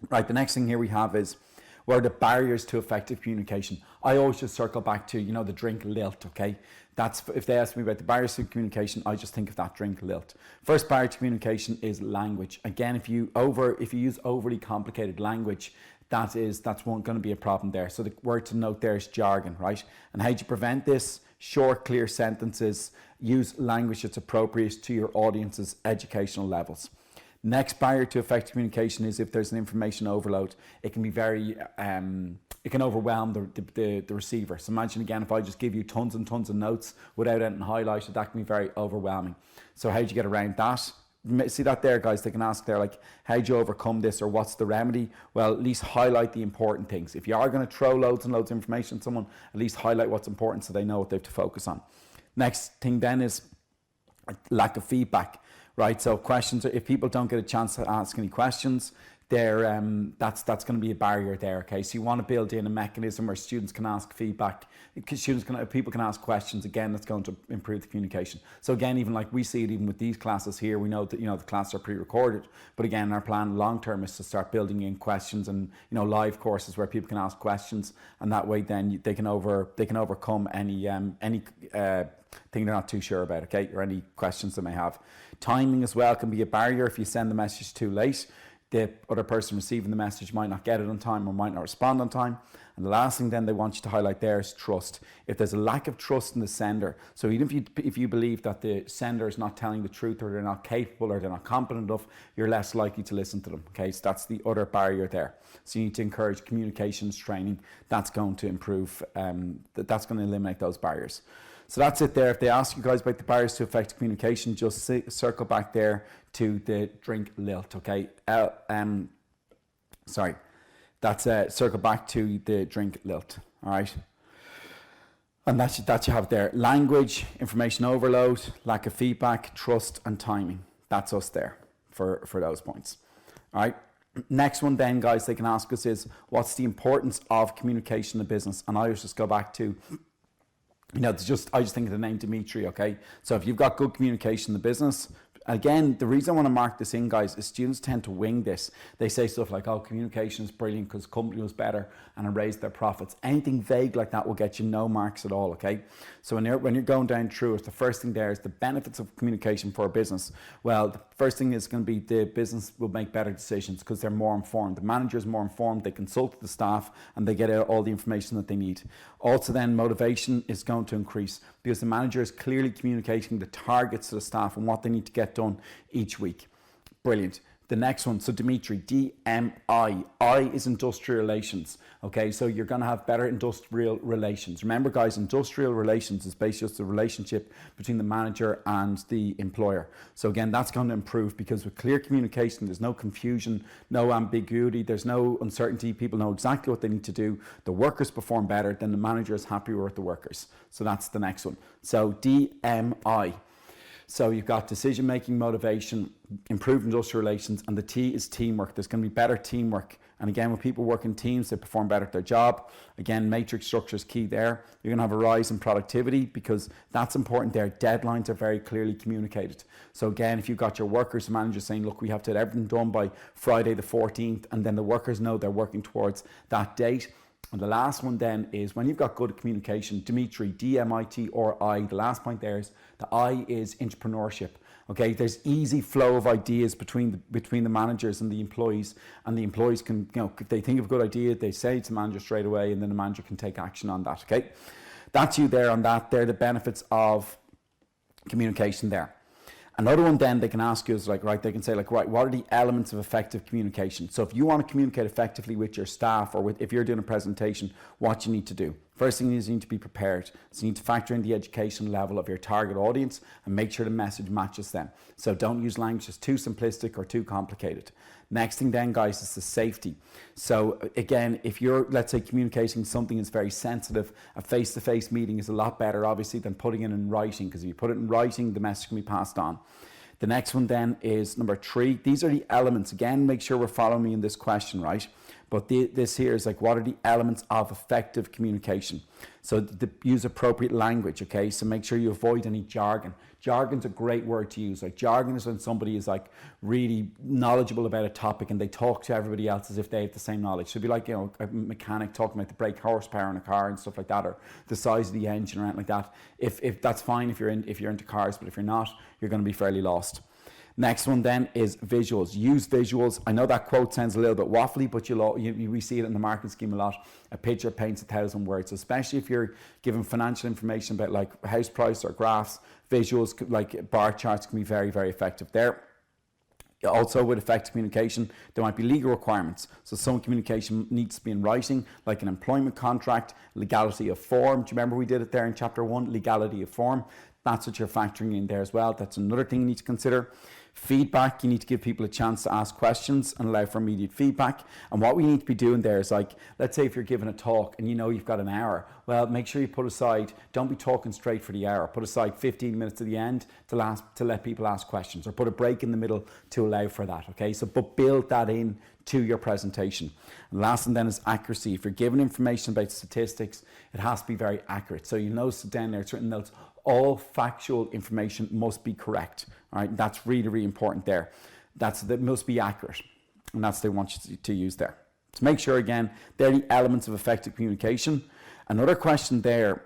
Right, the next thing here we have is what are the barriers to effective communication? I always just circle back to, the drink lilt, okay? That's, if they ask me about the barriers to communication, I just think of that drink lilt. First barrier to communication is language. Again, if you use overly complicated language, that's going to be a problem there. So the word to note there is jargon, right? And how do you prevent this? Short, clear sentences, use language that's appropriate to your audience's educational levels. Next barrier to effective communication is if there's an information overload. It can be very, it can overwhelm the receiver. So imagine again, if I just give you tons and tons of notes without anything highlighted, that can be very overwhelming. So how do you get around that? See that there, guys? They can ask there, like, how do you overcome this, or what's the remedy? Well, at least highlight the important things. If you are going to throw loads and loads of information at someone, at least highlight what's important so they know what they have to focus on. Next thing then is lack of feedback. Right, so questions, if people don't get a chance to ask any questions, that's going to be a barrier there, okay? So you want to build in a mechanism where students can ask feedback, people can ask questions, again, that's going to improve the communication. So again, even like we see it even with these classes here, we know that, the classes are pre-recorded, but again, our plan long-term is to start building in questions and, live courses where people can ask questions, and that way then they can overcome any thing they're not too sure about, okay, or any questions they may have. Timing as well can be a barrier. If you send the message too late, the other person receiving the message might not get it on time or might not respond on time. And the last thing then they want you to highlight there is trust. If there's a lack of trust in the sender, so even if you believe that the sender is not telling the truth, or they're not capable, or they're not competent enough, you're less likely to listen to them, okay? So that's the other barrier there. So you need to encourage communications training. That's going to improve, that's going to eliminate those barriers. So that's it there. If they ask you guys about the barriers to effective communication, just circle back there to the drink lilt, okay? Circle back to the drink lilt, all right? And that you have there. Language, information overload, lack of feedback, trust, and timing. That's us there for those points, all right? Next one then, guys, they can ask us is, what's the importance of communication in business? And I always just go back to, I just think of the name Dimitri, okay? So if you've got good communication in the business, again, the reason I want to mark this in, guys, is students tend to wing this. They say stuff like, oh, communication is brilliant because company was better and it raised their profits. Anything vague like that will get you no marks at all, okay? So when you're going down through it, the first thing there is the benefits of communication for a business. Well, the first thing is going to be the business will make better decisions because they're more informed. The manager is more informed, they consult the staff, and they get all the information that they need. Also then, motivation is going to increase because the manager is clearly communicating the targets to the staff and what they need to get done each week. Brilliant. The next one, so Dimitri, DMI. I is industrial relations. Okay, so you're going to have better industrial relations. Remember, guys, industrial relations is basically just the relationship between the manager and the employer. So again, that's going to improve because with clear communication, there's no confusion, no ambiguity, there's no uncertainty. People know exactly what they need to do. The workers perform better, then the manager is happier with the workers. So that's the next one. So DMI. So you've got decision-making, motivation, improved industrial relations, and the T is teamwork. There's going to be better teamwork. And again, when people work in teams, they perform better at their job. Again, matrix structure is key there. You're going to have a rise in productivity because that's important there. Deadlines are very clearly communicated. So again, if you've got your workers and managers saying, look, we have to have everything done by Friday the 14th, and then the workers know they're working towards that date. And the last one then is when you've got good communication, Dimitri, D-M-I-T or I, the last point there is the I is entrepreneurship. Okay, there's easy flow of ideas between the managers and the employees can, if they think of a good idea, they say it to the manager straight away, and then the manager can take action on that. Okay, that's you there on that. They're the benefits of communication there. Another one then they can ask you is like, right, they can say like, right, what are the elements of effective communication? So if you want to communicate effectively with your staff or if you're doing a presentation, what you need to do. First thing is you need to be prepared. So you need to factor in the education level of your target audience and make sure the message matches them. So don't use language that's too simplistic or too complicated. Next thing then, guys, is the safety. So again, if you're, let's say, communicating something that's very sensitive, a face-to-face meeting is a lot better, obviously, than putting it in writing, because if you put it in writing, the message can be passed on. The next one then is number 3. These are the elements. Again, make sure we're following me in this question, right? But this here is like, what are the elements of effective communication? So use appropriate language, okay? So make sure you avoid any jargon. Jargon's a great word to use. Like, jargon is when somebody is like really knowledgeable about a topic and they talk to everybody else as if they have the same knowledge. So it'd be like, you know, a mechanic talking about the brake horsepower in a car and stuff like that, or the size of the engine or anything like that. If that's fine if you're into cars, but if you're not, you're going to be fairly lost. Next one then is visuals. Use visuals. I know that quote sounds a little bit waffly, but we see it in the marketing scheme a lot. A picture paints 1,000 words, especially if you're giving financial information about like house price or graphs. Visuals like bar charts can be very, very effective there. Also, with effective communication, there might be legal requirements. So some communication needs to be in writing, like an employment contract, legality of form. Do you remember we did it there in chapter 1, legality of form? That's what you're factoring in there as well. That's another thing you need to consider. Feedback, you need to give people a chance to ask questions and allow for immediate feedback. And what we need to be doing there is like, let's say if you're giving a talk and you know you've got an hour, well, make sure you put aside, don't be talking straight for the hour. Put aside 15 minutes at the end to let people ask questions, or put a break in the middle to allow for that, okay? So, but build that in to your presentation. And last and then is accuracy. If you're giving information about statistics, it has to be very accurate. So you notice down there, it's written notes, all factual information must be correct. All right, that's really, really important there. That must be accurate, and that's what they want you to use there. So make sure, again, they're the elements of effective communication. Another question there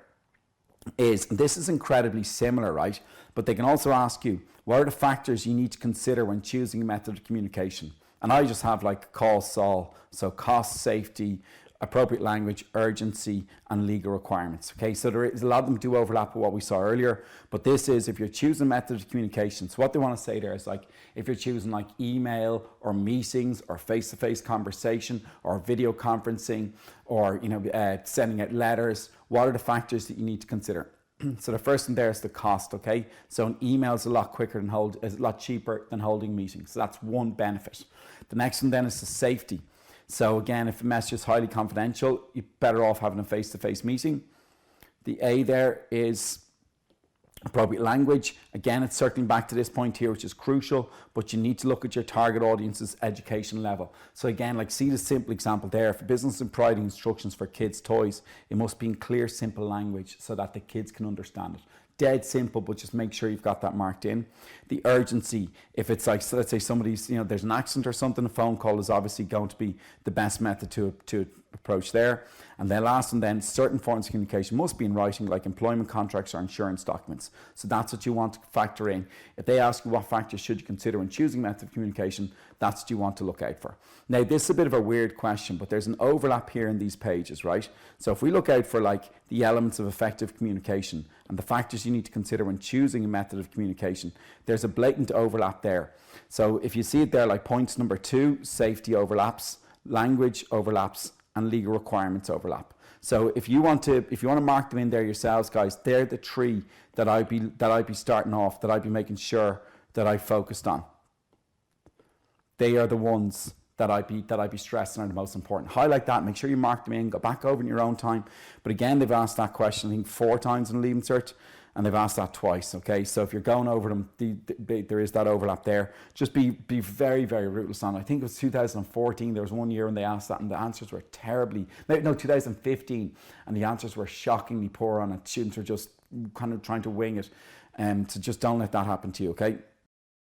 is, this is incredibly similar, right? But they can also ask you, what are the factors you need to consider when choosing a method of communication? And I just have like cause, solve, so cost, safety, appropriate language, urgency, and legal requirements. Okay, so there is a lot of them do overlap with what we saw earlier, but this is if you're choosing a method of communication. So what they want to say there is like, if you're choosing like email or meetings or face-to-face conversation or video conferencing or sending out letters, what are the factors that you need to consider? So the first one there is the cost. Okay, so an email is a lot cheaper than holding meetings. So that's one benefit. The next one then is the safety. So again, if a message is highly confidential, you're better off having a face-to-face meeting. The A there is appropriate language. Again, it's circling back to this point here, which is crucial, but you need to look at your target audience's education level. So again, like see the simple example there. For business and providing instructions for kids' toys, it must be in clear, simple language so that the kids can understand it. Dead simple, but just make sure you've got that marked in. The urgency, if it's like, so let's say somebody's, there's an accident or something, a phone call is obviously going to be the best method to approach there. And then last and then, certain forms of communication must be in writing, like employment contracts or insurance documents. So that's what you want to factor in. If they ask you what factors should you consider when choosing method of communication, that's what you want to look out for. Now, this is a bit of a weird question, but there's an overlap here in these pages, right? So if we look out for like the elements of effective communication and the factors you need to consider when choosing a method of communication, there's a blatant overlap there. So if you see it there, like points number 2, safety overlaps, language overlaps, and legal requirements overlap. So if you want to mark them in there yourselves, guys, they're the 3 that I'd be starting off, that I'd be making sure that I focused on. They are the ones that I'd be stressing are the most important. Highlight that, make sure you mark them in, go back over in your own time. But again, they've asked that question, I think 4 times in Leaving Cert, and they've asked that twice, okay? So if you're going over them, there is that overlap there. Just be very, very ruthless on it. I think it was 2014, there was one year when they asked that, and the answers were 2015, and the answers were shockingly poor on it. Students were just kind of trying to wing it. So just don't let that happen to you, okay?